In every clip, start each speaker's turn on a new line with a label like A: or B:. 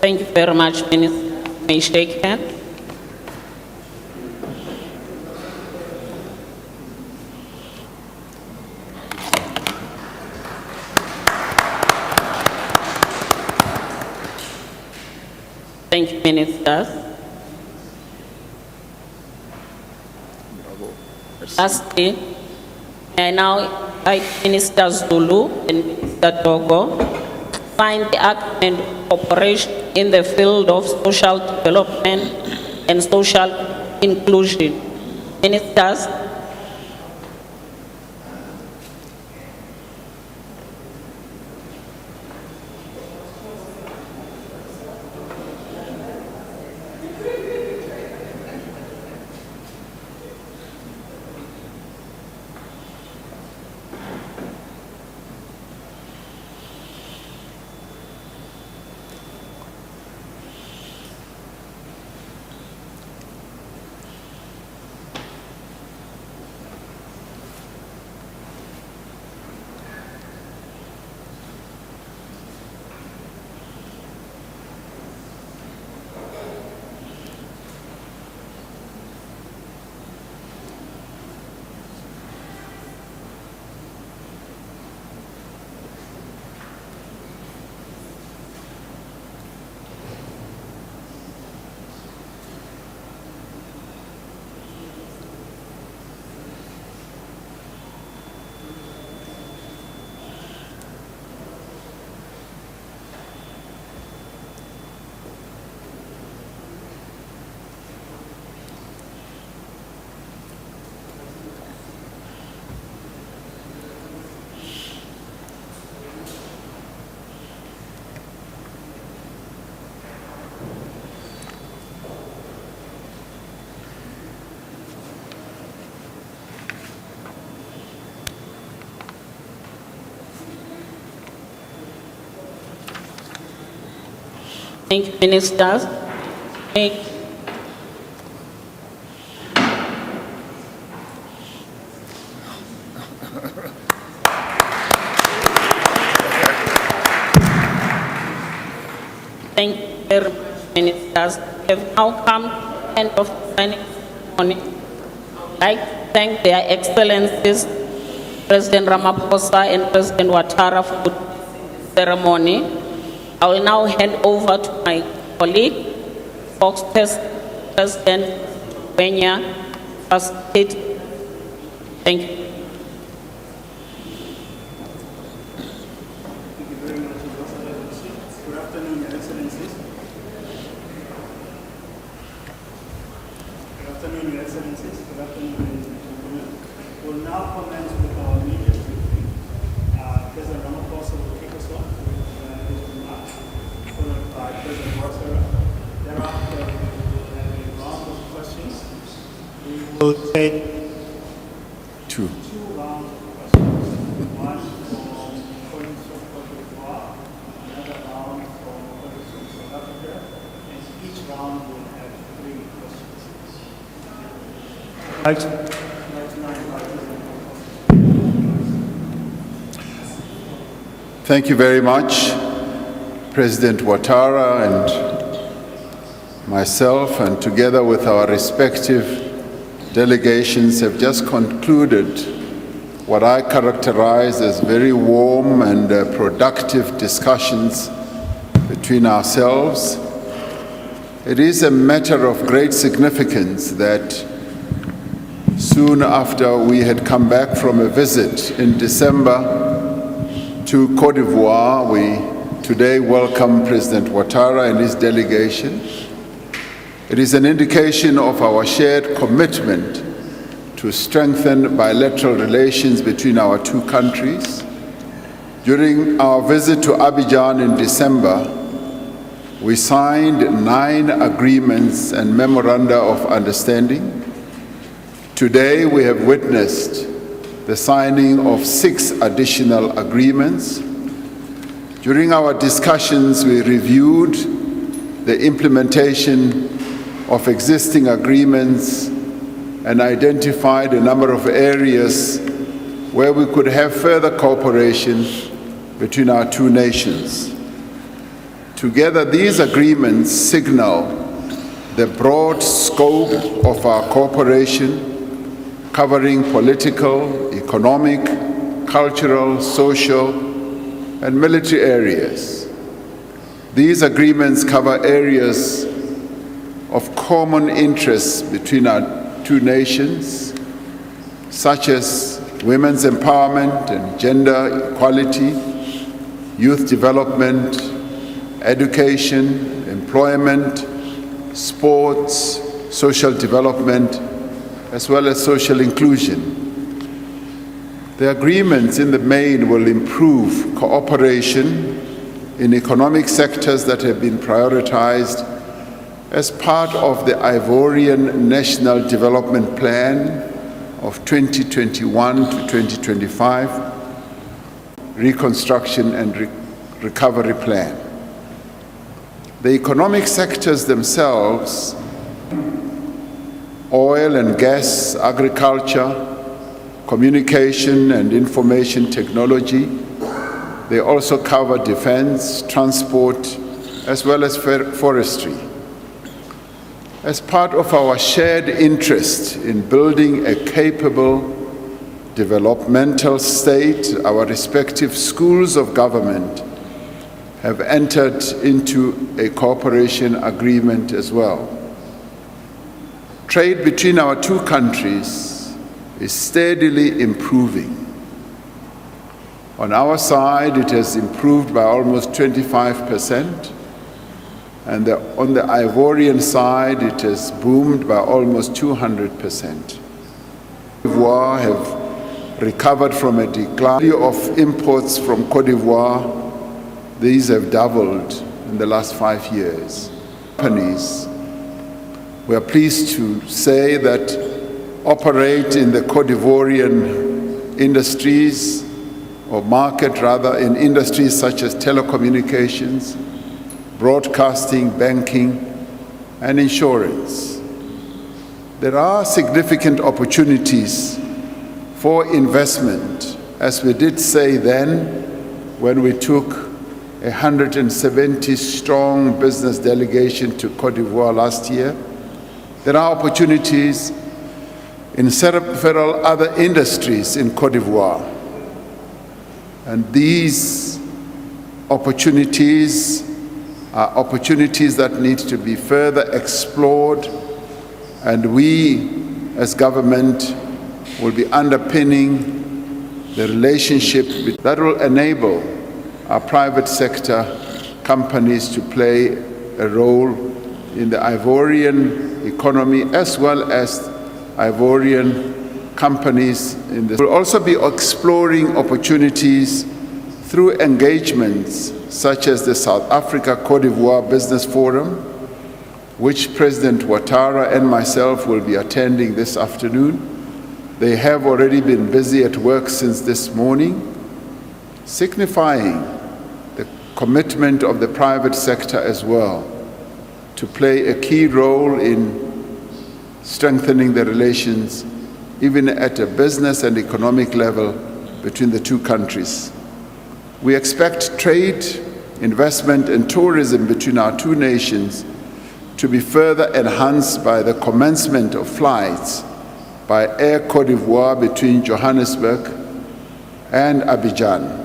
A: Thank you very much, Minister. May I shake hands? Thank you, Ministers. Lastly, I now invite Minister Zulu and Minister Dogo to sign the agreement of cooperation in the field of social development and social inclusion. Ministers. Thank you, Ministers. Thank you very much, Ministers. We have now come to the end of the signing ceremony. I'd like to thank their Excellencies, President Ramaphosa and President Ouattara, for the ceremony. I will now hand over to my colleague, President Benya, facilitate. Thank you.
B: Thank you very much, Ambassador. Good afternoon, Your Excellencies. Good afternoon, Your Excellencies. Good afternoon, ladies and gentlemen. We'll now commence with our immediate briefing. President Ramaphosa will kick us off with his remarks, followed by President Ouattara. Thereafter, we will have a round of questions. We will take two rounds of questions. One from colleagues from Côte d'Ivoire, another round from colleagues from South Africa, and each round will have 3 questions. I'd like to now invite President Ramaphosa.
C: Thank you very much, President Ouattara and myself, and together with our respective delegations, have just concluded what I characterize as very warm and productive discussions between ourselves. It is a matter of great significance that soon after we had come back from a visit in December to Côte d'Ivoire, we today welcome President Ouattara and his delegation. It is an indication of our shared commitment to strengthen bilateral relations between our two countries. During our visit to Abidjan in December, we signed 9 agreements and memoranda of understanding. Today, we have witnessed the signing of 6 additional agreements. During our discussions, we reviewed the implementation of existing agreements and identified a number of areas where we could have further cooperation between our two nations. Together, these agreements signal the broad scope of our cooperation, covering political, economic, cultural, social, and military areas. These agreements cover areas of common interest between our two nations, such as women's empowerment and gender equality, youth development, education, employment, sports, social development, as well as social inclusion. The agreements in the main will improve cooperation in economic sectors that have been prioritized as part of the Ivorian National Development Plan of 2021 to 2025, Reconstruction and Recovery Plan. The economic sectors themselves, oil and gas, agriculture, communication and information technology. They also cover defense, transport, as well as forestry. As part of our shared interest in building a capable developmental state, our respective schools of government have entered into a cooperation agreement as well. Trade between our two countries is steadily improving. On our side, it has improved by almost 25%, and on the Ivorian side, it has boomed by almost 200%. Cote d'Ivoire have recovered from a decline of imports from Cote d'Ivoire. These have doubled in the last 5 years. Companies, we are pleased to say that operate in the Cote d'Ivoirian industries, or market rather, in industries such as telecommunications, broadcasting, banking, and insurance. There are significant opportunities for investment, as we did say then when we took a 170-strong business delegation to Cote d'Ivoire last year. There are opportunities in several other industries in Cote d'Ivoire. And these opportunities are opportunities that need to be further explored, and we as government will be underpinning the relationship that will enable our private sector companies to play a role in the Ivorian economy, as well as Ivorian companies in this. We'll also be exploring opportunities through engagements such as the South Africa-Cote d'Ivoire Business Forum, which President Ouattara and myself will be attending this afternoon. They have already been busy at work since this morning, signifying the commitment of the private sector as well to play a key role in strengthening the relations, even at a business and economic level, between the two countries. We expect trade, investment, and tourism between our two nations to be further enhanced by the commencement of flights by Air Cote d'Ivoire between Johannesburg and Abidjan.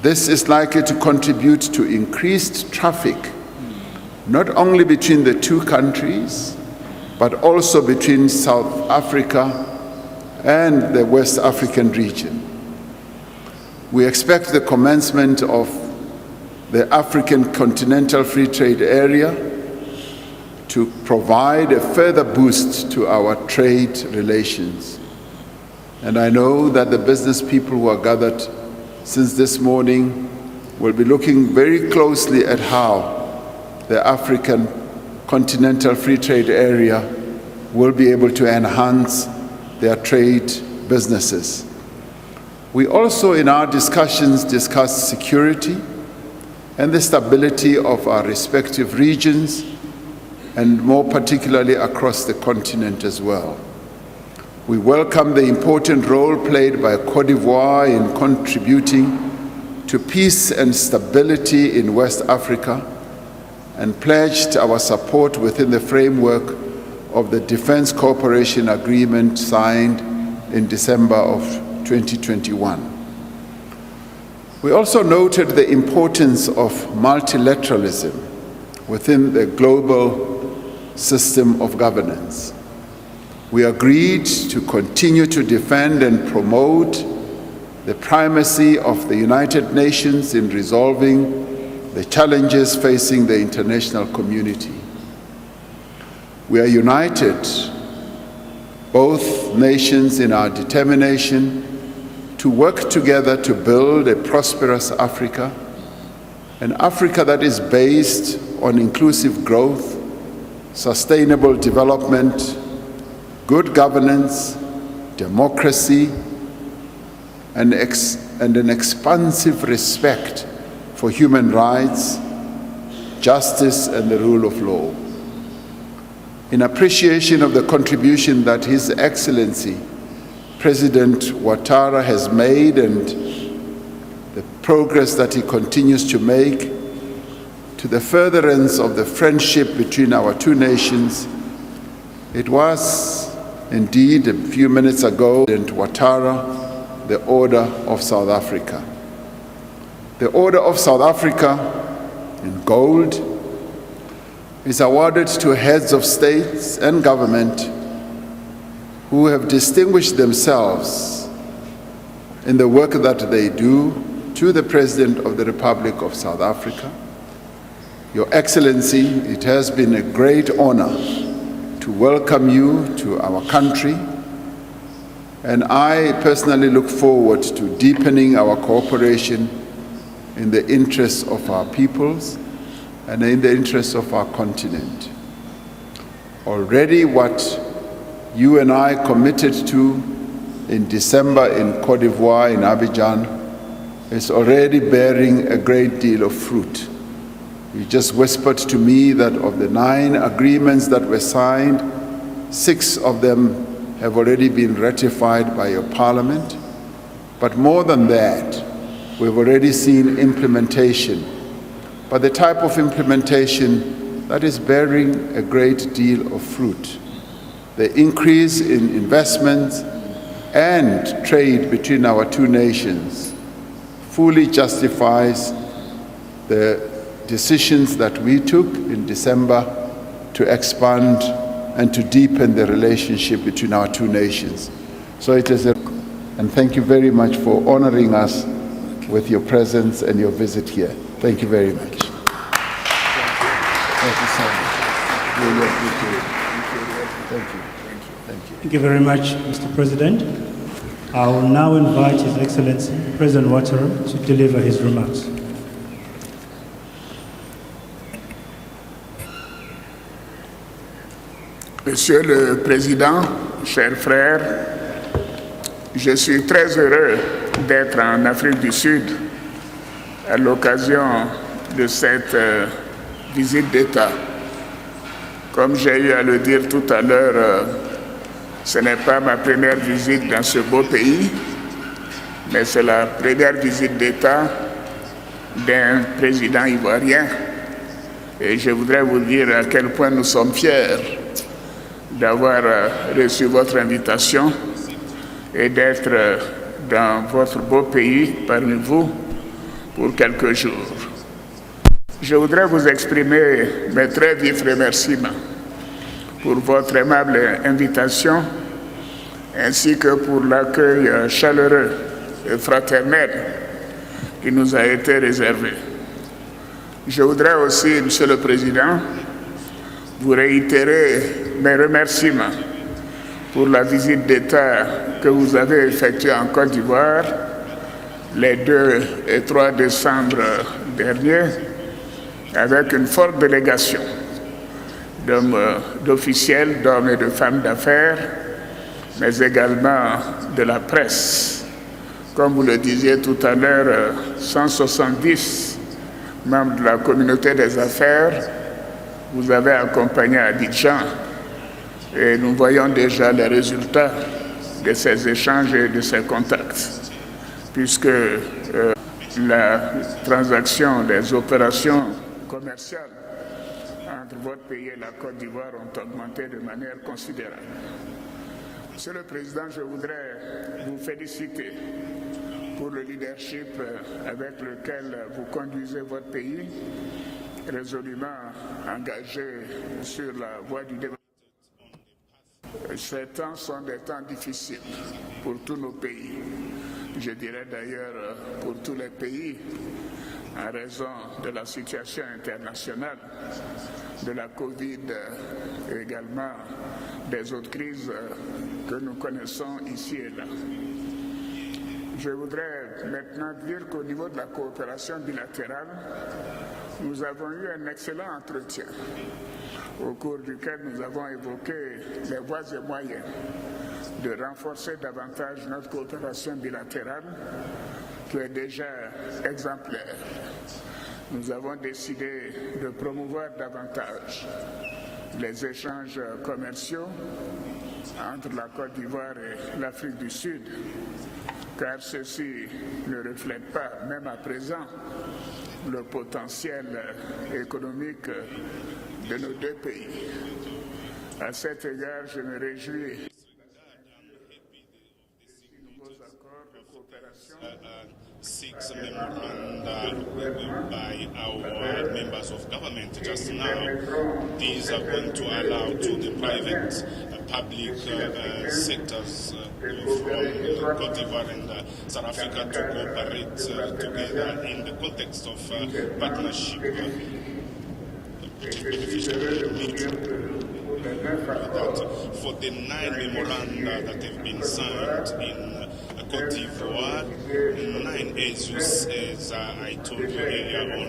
C: This is likely to contribute to increased traffic, not only between the two countries, but also between South Africa and the West African region. We expect the commencement of the African Continental Free Trade Area to provide a further boost to our trade relations. And I know that the business people who are gathered since this morning will be looking very closely at how the African Continental Free Trade Area will be able to enhance their trade businesses. We also, in our discussions, discussed security and the stability of our respective regions, and more particularly across the continent as well. We welcome the important role played by Cote d'Ivoire in contributing to peace and stability in West Africa and pledged our support within the framework of the Defense Cooperation Agreement signed in December of 2021. We also noted the importance of multilateralism within the global system of governance. We agreed to continue to defend and promote the primacy of the United Nations in resolving the challenges facing the international community. We are united, both nations, in our determination to work together to build a prosperous Africa, an Africa that is based on inclusive growth, sustainable development, good governance, democracy, and an expansive respect for human rights, justice, and the rule of law. In appreciation of the contribution that His Excellency President Ouattara has made and the progress that he continues to make to the furtherance of the friendship between our two nations, it was indeed a few minutes ago President Ouattara, the Order of South Africa. The Order of South Africa in gold is awarded to heads of states and government who have distinguished themselves in the work that they do, to the President of the Republic of South Africa. Your Excellency, it has been a great honor to welcome you to our country, and I personally look forward to deepening our cooperation in the interests of our peoples and in the interests of our continent. Already what you and I committed to in December in Cote d'Ivoire, in Abidjan, is already bearing a great deal of fruit. You just whispered to me that of the 9 agreements that were signed, 6 of them have already been ratified by your parliament. But more than that, we've already seen implementation, but the type of implementation that is bearing a great deal of fruit. The increase in investment and trade between our two nations fully justifies the decisions that we took in December to expand and to deepen the relationship between our two nations. So it is and thank you very much for honoring us with your presence and your visit here. Thank you very much. Thank you so much. Really appreciate it. Thank you.
B: Thank you very much, Mr. President. I will now invite His Excellency President Ouattara to deliver his remarks.
D: Monsieur le Président, chers frères, je suis très heureux d'être en Afrique du Sud à l'occasion de cette visite d'État. Comme j'ai eu à le dire tout à l'heure, ce n'est pas ma première visite dans ce beau pays, mais c'est la première visite d'État d'un président ivoirien. Et je voudrais vous dire à quel point nous sommes fiers d'avoir reçu votre invitation et d'être dans votre beau pays parmi vous pour quelques jours. Je voudrais vous exprimer mes très vifs remerciements pour votre aimable invitation ainsi que pour l'accueil chaleureux et fraternel qui nous a été réservé. Je voudrais aussi, Monsieur le Président, vous réitérer mes remerciements pour la visite d'État que vous avez effectuée en Côte d'Ivoire les 2 et 3 décembre derniers avec une forte délégation d'officiels, d'hommes et de femmes d'affaires, mais également de la presse. Comme vous le disiez tout à l'heure, 170 membres de la communauté des affaires vous avez accompagné à Abidjan et nous voyons déjà les résultats de ces échanges et de ces contacts, puisque la transaction, les opérations commerciales entre votre pays et la Côte d'Ivoire ont augmenté de manière considérable. Monsieur le Président, je voudrais vous féliciter pour le leadership avec lequel vous conduisez votre pays, résolument engagé sur la voie du développement. Ces temps sont des temps difficiles pour tous nos pays. Je dirais d'ailleurs pour tous les pays, en raison de la situation internationale, de la Covid et également des autres crises que nous connaissons ici et là. Je voudrais maintenant dire qu'au niveau de la coopération bilatérale, nous avons eu un excellent entretien au cours duquel nous avons évoqué les voies et moyens de renforcer davantage notre coopération bilatérale qui est déjà exemplaire. Nous avons décidé de promouvoir davantage les échanges commerciaux entre la Côte d'Ivoire et l'Afrique du Sud, car ceci ne reflète pas, même à présent, le potentiel économique de nos deux pays. À cet égard, je me réjouis des nouveaux accords de coopération.
E: 6 memoranda by our members of government just now. These are going to allow to the private public sectors from Cote d'Ivoire and South Africa to cooperate together in the context of partnership which is beneficial mutual. For the 9 memoranda that have been signed in Cote d'Ivoire, 9 as I told you earlier on,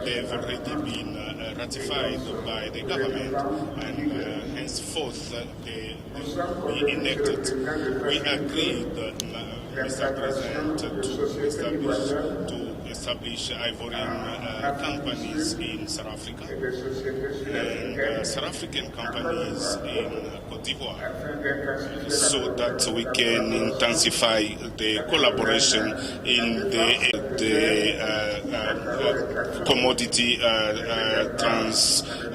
E: they've already been ratified by the government and henceforth they will be enacted. We agreed, Mr. President, to establish Ivorian companies in South Africa and South African companies in Cote d'Ivoire, so that we can intensify the collaboration in the commodity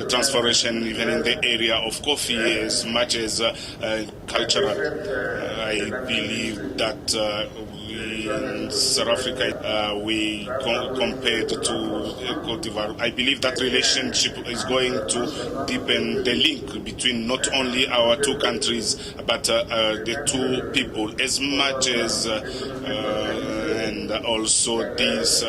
E: transformation, even in the area of coffee, as much as cultural. I believe that in South Africa, compared to Cote d'Ivoire, I believe that relationship is going to deepen the link between not only our two countries, but the two people, as much as and also this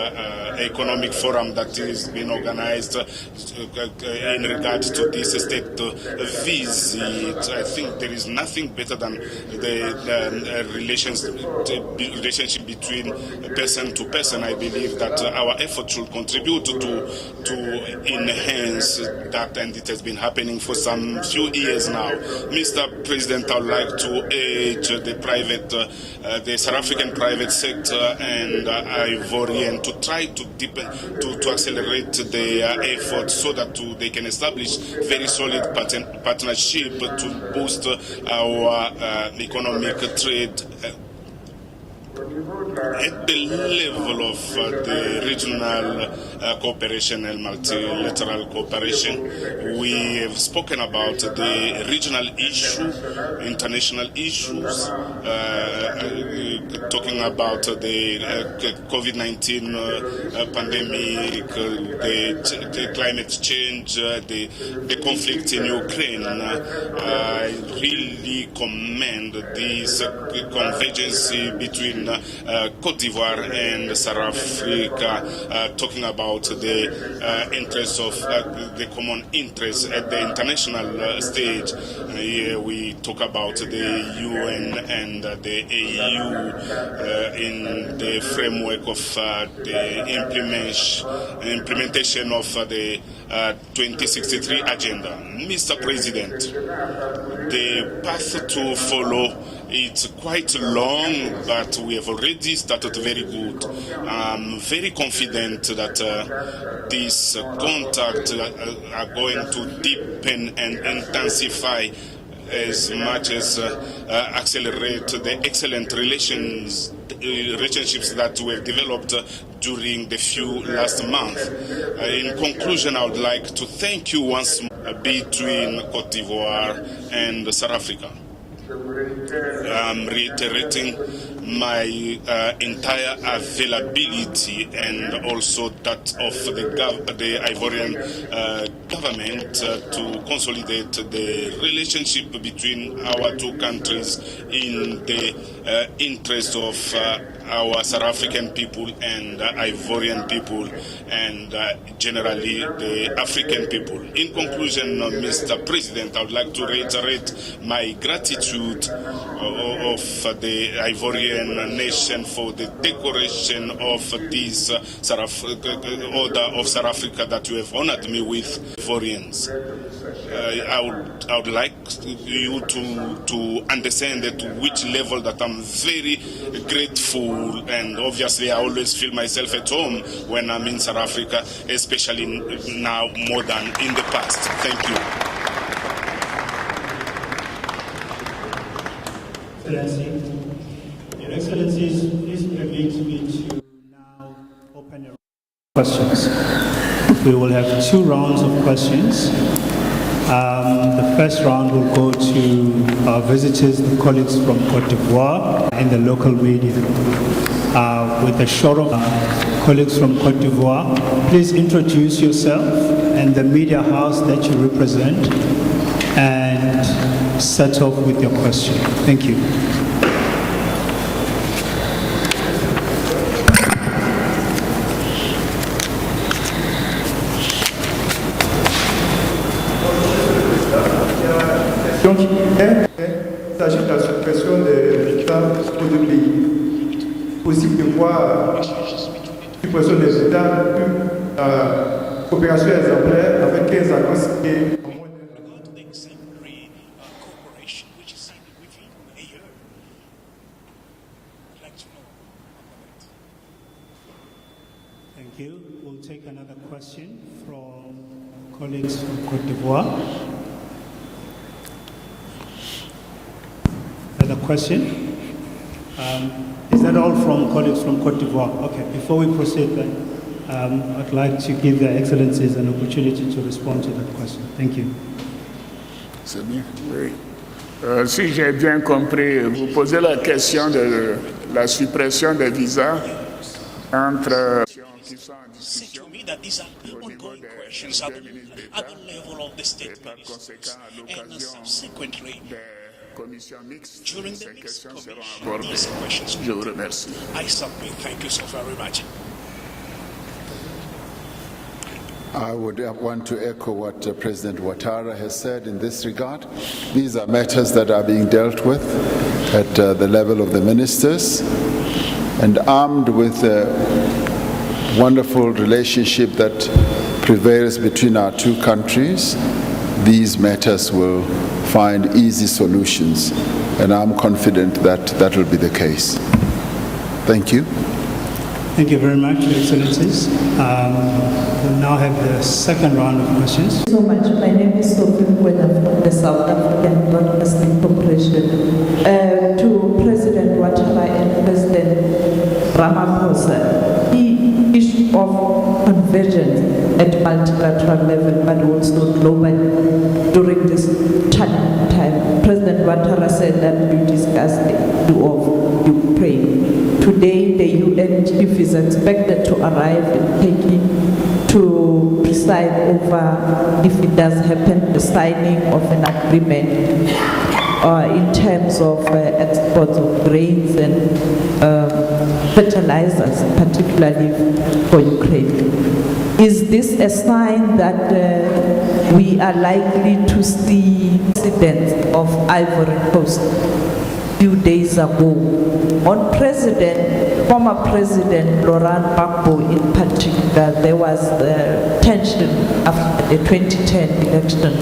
E: economic forum that is being organized in regard to this state visit. I think there is nothing better than the relationship between person to person. I believe that our effort should contribute to enhance that, and it has been happening for some few years now. Mr. President, I would like to urge the South African private sector and Ivorian to try to deepen, to accelerate their efforts so that they can establish very solid partnership to boost our economic trade. At the level of the regional cooperation and multilateral cooperation, we have spoken about the regional issue, international issues, talking about the COVID-19 pandemic, the climate change, the conflict in Ukraine. I really commend this convergence between Cote d'Ivoire and South Africa, talking about the interests of the common interests at the international stage. Here we talk about the UN and the AU in the framework of the implementation of the 2063 agenda. Mr. President, the path to follow, it's quite long, but we have already started very good. I'm very confident that these contacts are going to deepen and intensify as much as accelerate the excellent relationships that we have developed during the few last months. In conclusion, I would like to thank you once more between Cote d'Ivoire and South Africa. I'm reiterating my entire availability and also that of the Ivorian government to consolidate the relationship between our two countries in the interest of our South African people and Ivorian people and generally the African people. In conclusion, Mr. President, I would like to reiterate my gratitude of the Ivorian nation for the decoration of this Order of South Africa that you have honored me with, Ivorians. I would like you to understand at which level that I'm very grateful, and obviously I always feel myself at home when I'm in South Africa, especially now more than in the past. Thank you.
B: Excellency, Your Excellencies, please permit me to now open a questions. We will have 2 rounds of questions. The first round will go to our visitors, the colleagues from Cote d'Ivoire and the local media. With a show of colleagues from Cote d'Ivoire, please introduce yourself and the media house that you represent and start off with your question. Thank you.
F: Donc, il s'agit de la suppression des visas pour le pays. Possible de voir suppression des visas, coopération exemplaire avec 15 accords signés.
B: Thank you. We'll take another question from colleagues from Cote d'Ivoire. Another question? Is that all from colleagues from Cote d'Ivoire? Okay, before we proceed then, I'd like to give Their Excellencies an opportunity to respond to that question. Thank you.
D: C'est bien, oui. Si j'ai bien compris, vous posez la question de la suppression des visas entre qui sont en discussion
G: to me that these are ongoing questions at the level of the state ministers, and subsequently during the mixed commission, these questions.
D: Je vous remercie.
G: I submit. Thank you so very much.
C: I would want to echo what President Ouattara has said in this regard. These are matters that are being dealt with at the level of the ministers, and armed with a wonderful relationship that prevails between our two countries, these matters will find easy solutions, and I'm confident that that will be the case. Thank you.
B: Thank you very much, Your Excellencies. We'll now have the second round of questions.
H: Thank you so much. My name is Sophie Mwena from the South African Broadcasting Corporation. To President Ouattara and President Ramaphosa, the issue of convergence at multilateral level, but also globally during this challenging time. President Ouattara said that you discussed the issue of Ukraine. Today, the UN chief is expected to arrive in Peking to preside over, if it does happen, the signing of an agreement in terms of exports of grains and fertilizers, particularly for Ukraine. Is this a sign that we are likely to see incidents of Ivory Coast? Few days ago, on former President Laurent Gbagbo in particular, there was tension after the 2010 election.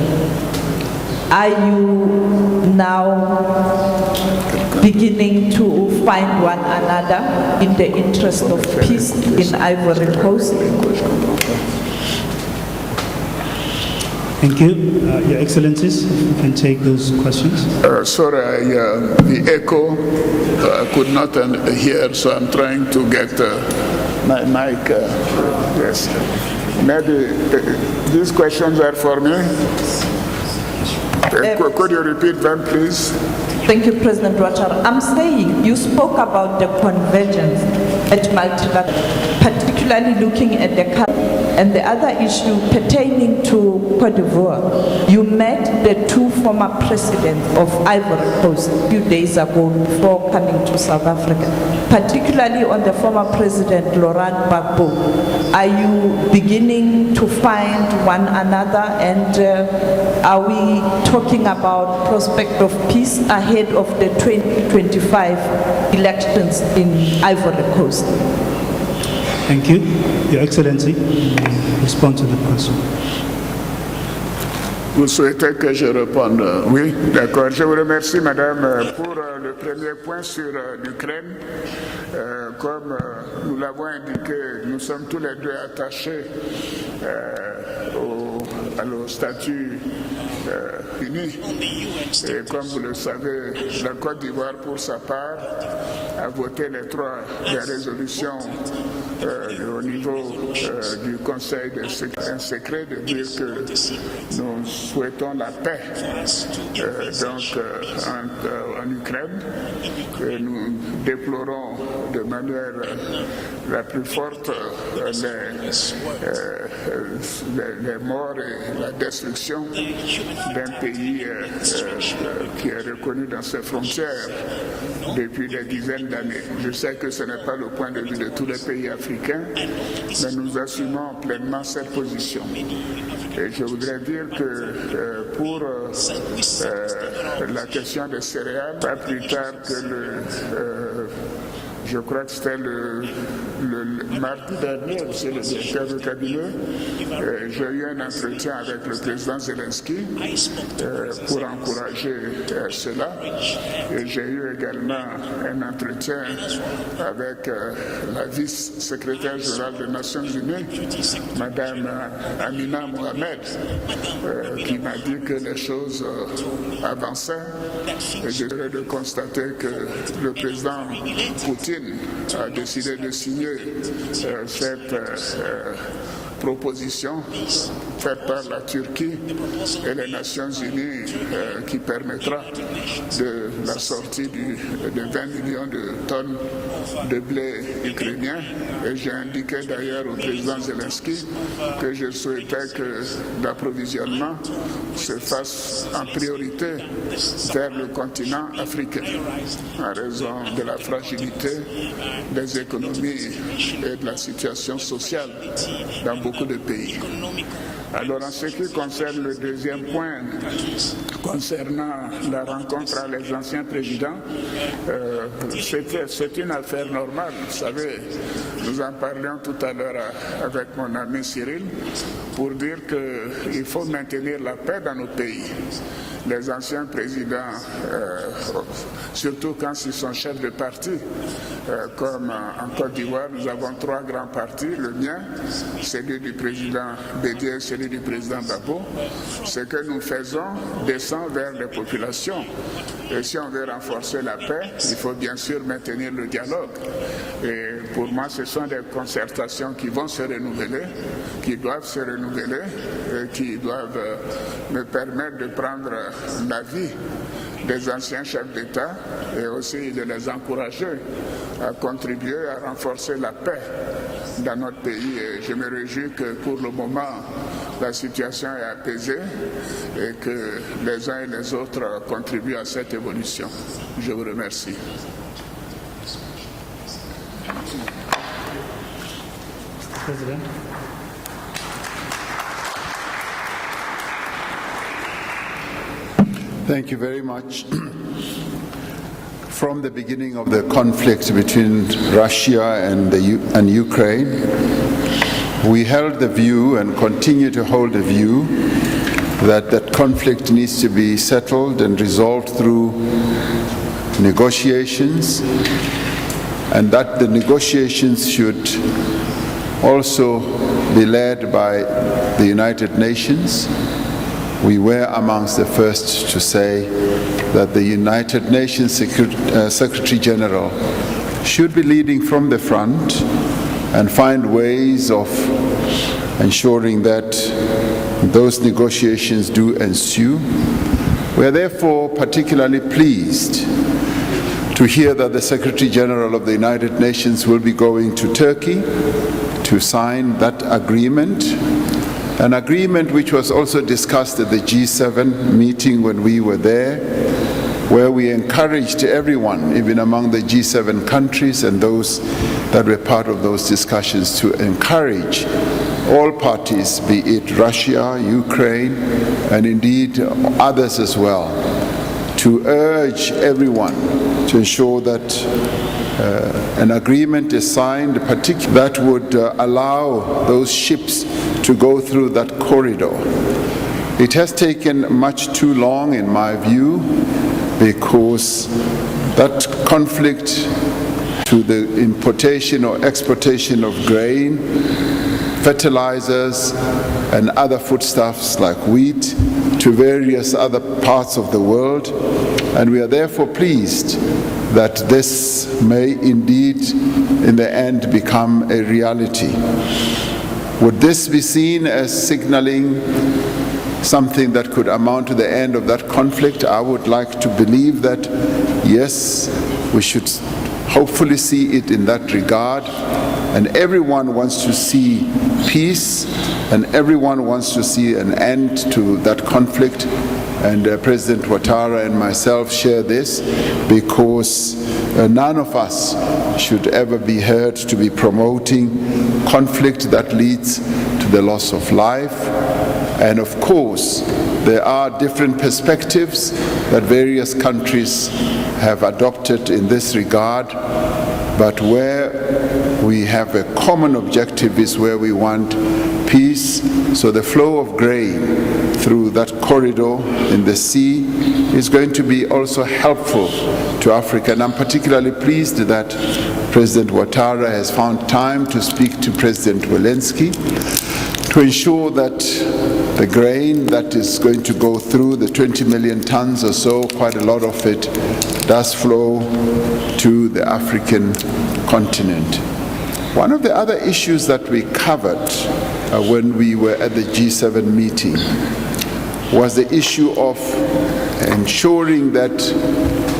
H: Are you now beginning to find one another in the interest of peace in Ivory Coast?
B: Thank you. Your Excellencies, you can take those questions.
D: Sorry, the echo I could not hear, so I'm trying to get Mike, yes. Maybe these questions are for me. Could you repeat them, please?
H: Thank you, President Ouattara. I'm saying you spoke about the convergence at multilateral, particularly looking at the and the other issue pertaining to Côte d'Ivoire. You met the two former presidents of Ivory Coast a few days ago before coming to South Africa, particularly on the former President Laurent Gbagbo. Are you beginning to find one another, and are we talking about prospect of peace ahead of the 2025 elections in Ivory Coast?
B: Thank you. Your Excellency, respond to the question.
D: Vous souhaitez que je réponde? Oui, d'accord. Je vous remercie, Madame, pour le premier point sur l'Ukraine. Comme nous l'avons indiqué, nous sommes tous les deux attachés au statut uni. Et comme vous le savez, la Côte d'Ivoire, pour sa part, a voté les résolutions au niveau du Conseil de sécurité. Un secret de dire que nous souhaitons la paix en Ukraine. Et nous déplorons de manière la plus forte les morts et la destruction d'un pays qui est reconnu dans ses frontières depuis des dizaines d'années. Je sais que ce n'est pas le point de vue de tous les pays africains, mais nous assumons pleinement cette position. Et je voudrais dire que pour la question des céréales, pas plus tard que je crois que c'était le mardi dernier, c'est le directeur de cabinet, j'ai eu un entretien avec le président Zelensky pour encourager cela. Et j'ai eu également un entretien avec la vice-secrétaire générale des Nations Unies, Madame Amina Mohamed, qui m'a dit que les choses avançaient. Et j'ai de constater que le président Poutine a décidé de signer cette proposition faite par la Turquie et les Nations Unies qui permettra de la sortie de 20 millions de tonnes de blé ukrainien. Et j'ai indiqué d'ailleurs au président Zelensky que je souhaitais que l'approvisionnement se fasse en priorité vers le continent africain, en raison de la fragilité des économies et de la situation sociale dans beaucoup de pays. Alors, en ce qui concerne le deuxième point, concernant la rencontre avec les anciens présidents, c'est une affaire normale. Vous savez, nous en parlions tout à l'heure avec mon ami Cyril, pour dire qu'il faut maintenir la paix dans nos pays. Les anciens présidents, surtout quand ils sont chefs de parti, comme en Côte d'Ivoire, nous avons 3 grands partis, le mien, celui du président Bédié, celui du président Gbagbo. Ce que nous faisons descend vers les populations. Et si on veut renforcer la paix, il faut bien sûr maintenir le dialogue. Et pour moi, ce sont des concertations qui vont se renouveler, qui doivent se renouveler, et qui doivent me permettre de prendre l'avis des anciens chefs d'État et aussi de les encourager à contribuer à renforcer la paix dans notre pays. Et je me réjouis que pour le moment, la situation est apaisée et que les uns et les autres contribuent à cette évolution. Je vous remercie.
B: President.
C: Thank you very much. From the beginning of the conflict between Russia and Ukraine, we held the view and continue to hold the view that that conflict needs to be settled and resolved through negotiations, and that the negotiations should also be led by the United Nations. We were amongst the first to say that the United Nations Secretary General should be leading from the front and find ways of ensuring that those negotiations do ensue. We are therefore particularly pleased to hear that the Secretary General of the United Nations will be going to Turkey to sign that agreement, an agreement which was also discussed at the G7 meeting when we were there, where we encouraged everyone, even among the G7 countries and those that were part of those discussions, to encourage all parties, be it Russia, Ukraine, and indeed others as well, to urge everyone to ensure that an agreement is signed, that would allow those ships to go through that corridor. It has taken much too long, in my view, because that conflict to the importation or exportation of grain, fertilizers, and other foodstuffs like wheat to various other parts of the world, and we are therefore pleased that this may indeed in the end become a reality. Would this be seen as signaling something that could amount to the end of that conflict? I would like to believe that, yes, we should hopefully see it in that regard, and everyone wants to see peace, and everyone wants to see an end to that conflict, and President Ouattara and myself share this, because none of us should ever be heard to be promoting conflict that leads to the loss of life. And of course, there are different perspectives that various countries have adopted in this regard, but where we have a common objective is where we want peace. So the flow of grain through that corridor in the sea is going to be also helpful to Africa. And I'm particularly pleased that President Ouattara has found time to speak to President Zelensky to ensure that the grain that is going to go through, the 20 million tons or so, quite a lot of it does flow to the African continent. One of the other issues that we covered when we were at the G7 meeting was the issue of ensuring that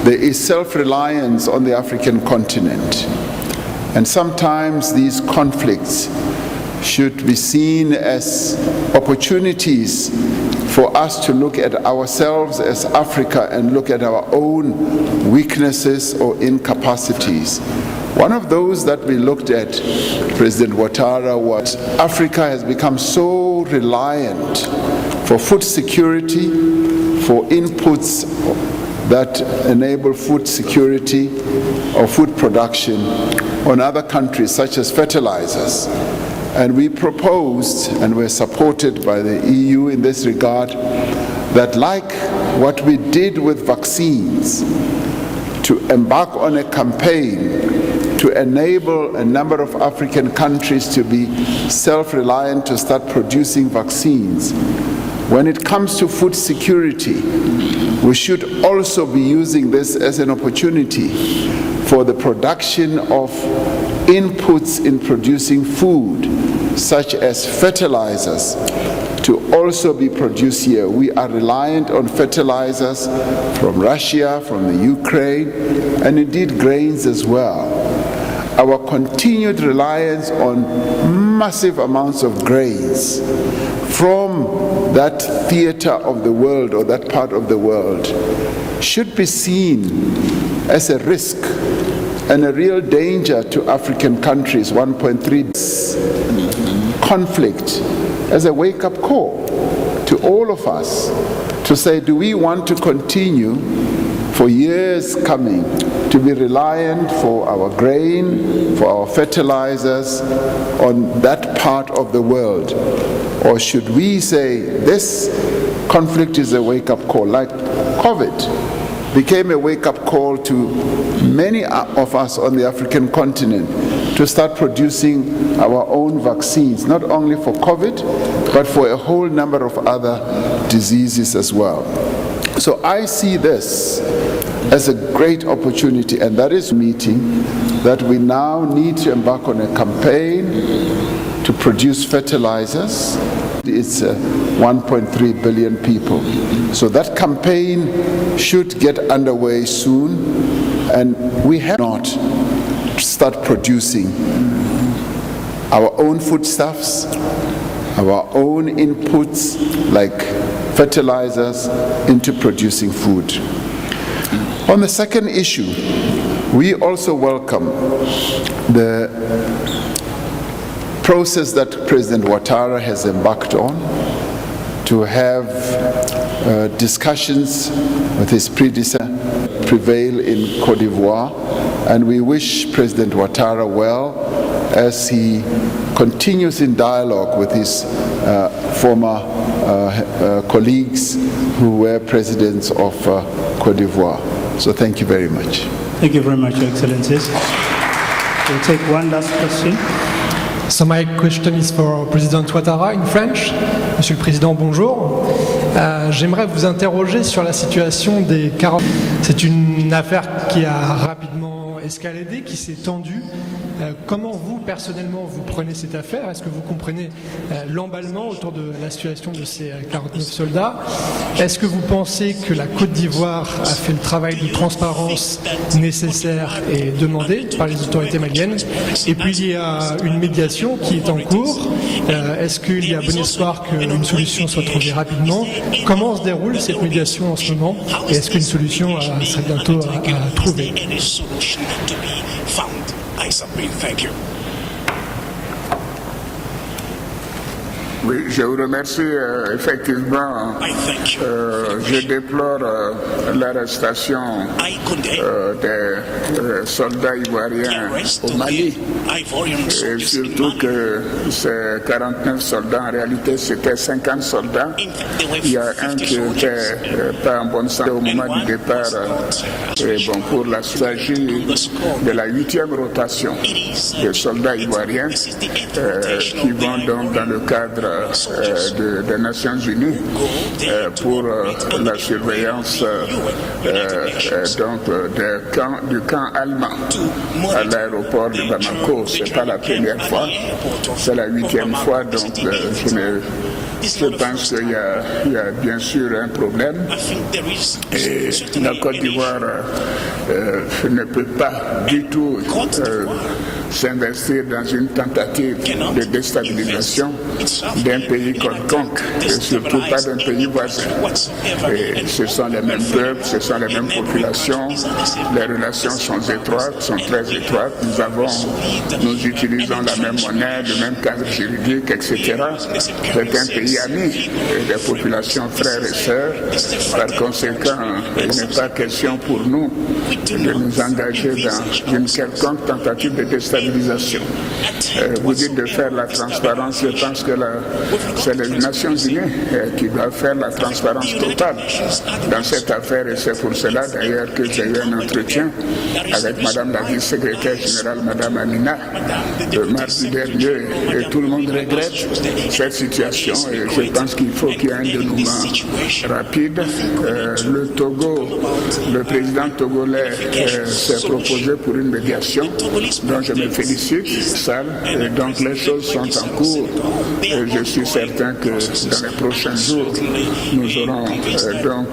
C: there is self-reliance on the African continent. And sometimes these conflicts should be seen as opportunities for us to look at ourselves as Africa and look at our own weaknesses or incapacities. One of those that we looked at, President Ouattara, was Africa has become so reliant for food security, for inputs that enable food security or food production on other countries such as fertilizers. And we proposed, and were supported by the EU in this regard, that like what we did with vaccines, to embark on a campaign to enable a number of African countries to be self-reliant, to start producing vaccines. When it comes to food security, we should also be using this as an opportunity for the production of inputs in producing food, such as fertilizers, to also be produced here. We are reliant on fertilizers from Russia, from the Ukraine, and indeed grains as well. Our continued reliance on massive amounts of grains from that theater of the world or that part of the world should be seen as a risk and a real danger to African countries. 1.3 conflict as a wake-up call to all of us to say, do we want to continue for years coming to be reliant for our grain, for our fertilizers on that part of the world? Or should we say this conflict is a wake-up call, like COVID became a wake-up call to many of us on the African continent to start producing our own vaccines, not only for COVID, but for a whole number of other diseases as well. So I see this as a great opportunity, and that is meeting, that we now need to embark on a campaign to produce fertilizers. It's 1.3 billion people. So that campaign should get underway soon, and we have not start producing our own foodstuffs, our own inputs like fertilizers into producing food. On the second issue, we also welcome the process that President Ouattara has embarked on to have discussions with his predecessor prevail in Côte d'Ivoire, and we wish President Ouattara well as he continues in dialogue with his former colleagues who were presidents of Côte d'Ivoire. So thank you very much.
B: Thank you very much, Your Excellencies. We'll take one last question.
I: So my question is for President Ouattara in French. Monsieur le Président, bonjour. J'aimerais vous interroger sur la situation des 40. C'est une affaire qui a rapidement escaladé, qui s'est tendue. Comment vous, personnellement, vous prenez cette affaire? Est-ce que vous comprenez l'emballement autour de la situation de ces 49 soldats? Est-ce que vous pensez que la Côte d'Ivoire a fait le travail de transparence nécessaire et demandé par les autorités maliennes? Et puis il y a une médiation qui est en cours. Est-ce qu'il y a bon espoir qu'une solution soit trouvée rapidement? Comment se déroule cette médiation en ce moment? Et est-ce qu'une solution serait bientôt à trouver?
G: I submit. Thank you.
D: Oui, je vous remercie. Effectivement, je déplore l'arrestation des soldats ivoiriens au Mali. Et surtout que ces 49 soldats, en réalité, c'était 50 soldats. Il y a un qui n'était pas en bonne santé au moment du départ. Et bon, pour la s'agit de la 8e rotation des soldats ivoiriens qui vont donc dans le cadre des Nations Unies pour la surveillance du camp allemand à l'aéroport de Bamako. Ce n'est pas la première fois, c'est la 8e fois, donc je pense qu'il y a bien sûr un problème et la Côte d'Ivoire ne peut pas du tout s'investir dans une tentative de déstabilisation d'un pays quelconque et surtout pas d'un pays voisin. Et ce sont les mêmes peuples, ce sont les mêmes populations, les relations sont étroites, sont très étroites. Nous utilisons la même monnaie, le même cadre juridique, etc. C'est un pays ami et des populations frères et sœurs. Par conséquent, il n'est pas question pour nous de nous engager dans une quelconque tentative de déstabilisation. Vous dites de faire la transparence, je pense que c'est les Nations Unies qui doivent faire la transparence totale dans cette affaire et c'est pour cela d'ailleurs que j'ai eu un entretien avec Madame la vice-secrétaire générale, Madame Amina, mardi dernier et tout le monde regrette cette situation et je pense qu'il faut qu'il y ait un dénouement rapide. Le Togo, le président togolais s'est proposé pour une médiation dont je me félicite, Sal, et donc les choses sont en cours et je suis certain que dans les prochains jours nous aurons donc